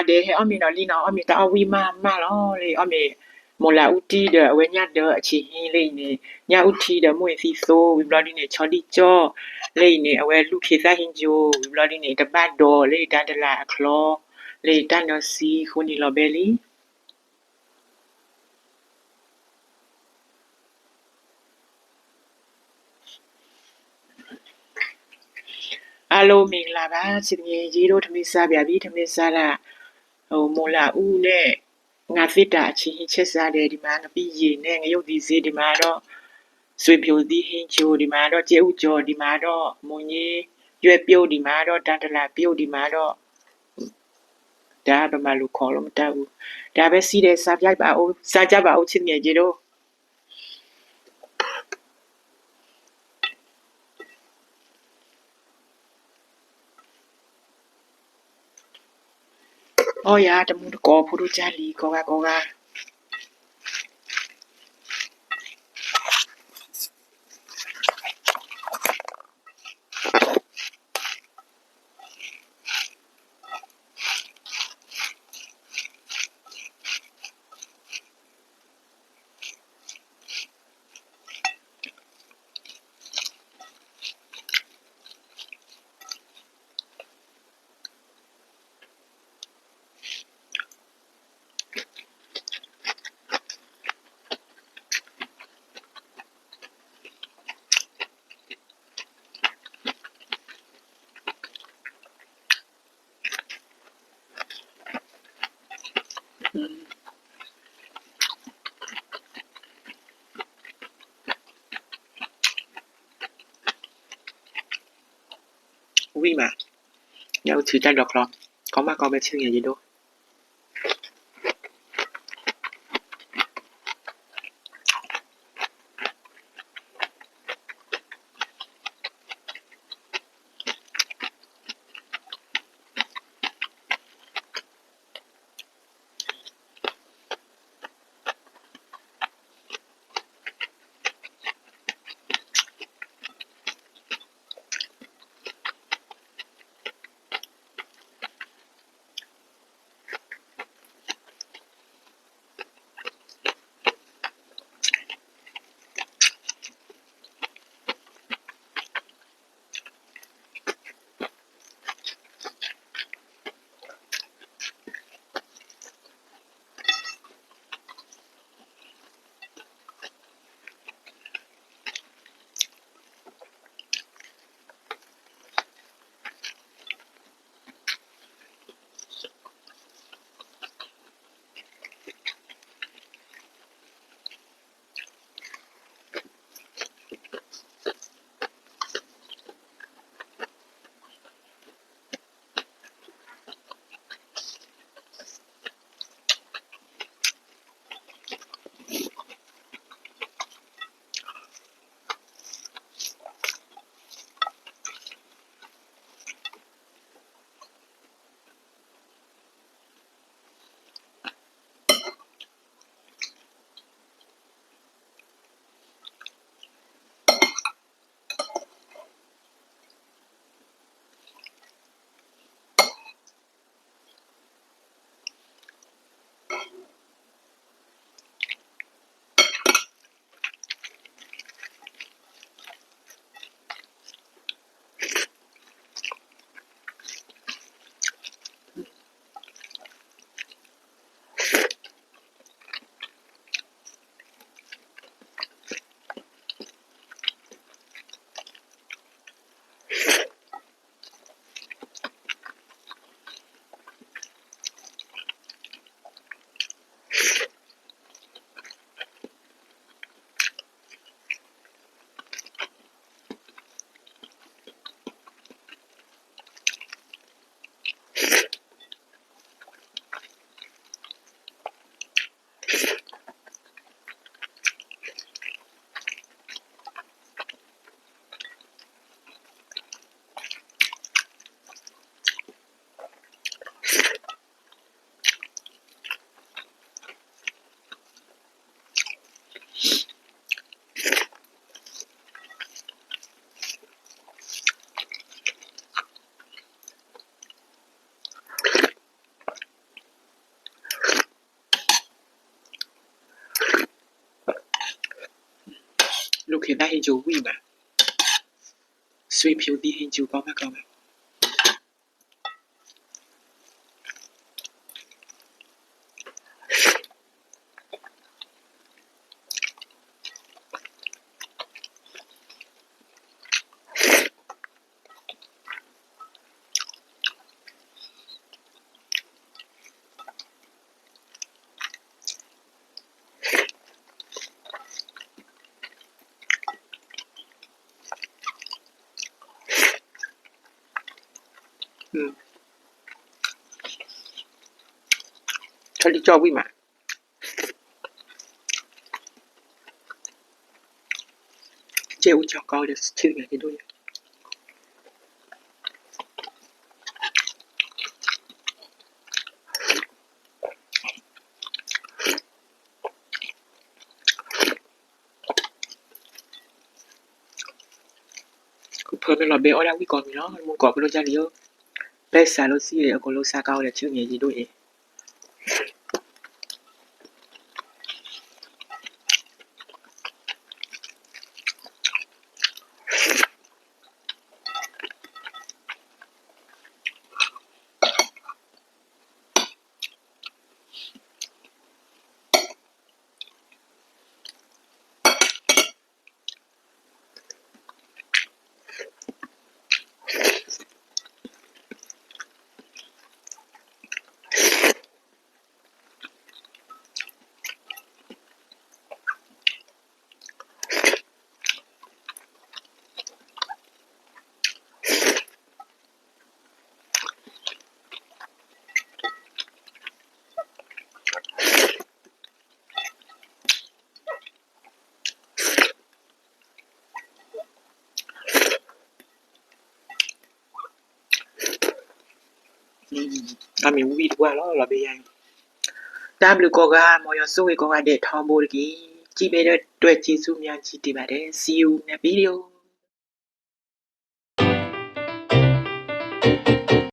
de he ami no li no ami ta awi ma lo le ami mola uti de we nya de chi hi le ni nya uti de mwe si so we bla ni ne choli cho le ni awe lu khi sa hin jo we bla ni ne ta ba do le ta de la klo le ta no si khu ni lo be liအားလုံးမင်္ဂလာပါချစ်ငယ်ကြီးတို့ထမင်းစားပြပြီထမင်းစားတာမိုလာဦးနဲ့ငါစစ်တာအချင်းချက်စားတယ်ဒီမှာငပိရည်နဲ့ငရုတ်သီးစေးဒီမှာတော့ဆွေပြိုသီးဟင်းချိုဒီမှာတော့ကျဲဥကျော်ဒီမှာတော့မွန်ကြီးရွက်ပြုတ်ဒီမှာတော့တန်တလာပြုတ်ဒီမှာတော့ဒါဗမာလူခေါ်လို့မတတ်ဘူးဒါပဲစီးတယ်စားပြပါဦးစားကြပါဦးချစ်ငယ်ကြီးတို့哦呀，တမှုတကောဖူတို့ကြလီကောကoui mà nhau chữ ta đọc lắm có mà có bé chữ gì đâu ခင်ဗျာဟင်ဂျူဝီမှာဆွေဖြူဒီဟင်ဂျူကောင်းမှာเขาดิจอวิมาเจ้าจอเกาเดสชื่อไงที่ด้วยเพิ่มเป็นหลอดเบลอแล้ววิก่อนมีเนาะมึงก่อนก็รู้จักเดียวเปซาโลซี่เลยก็รู้ซาเกาเดชื่อไงที่ด้วยอามีวิดว่าแล้วเราไปยังตามหรือก็กามอยสู้ก็กาเดทอมโบรกีจีเบเดด้วยจีซูมยันจีติบาเด see you in the video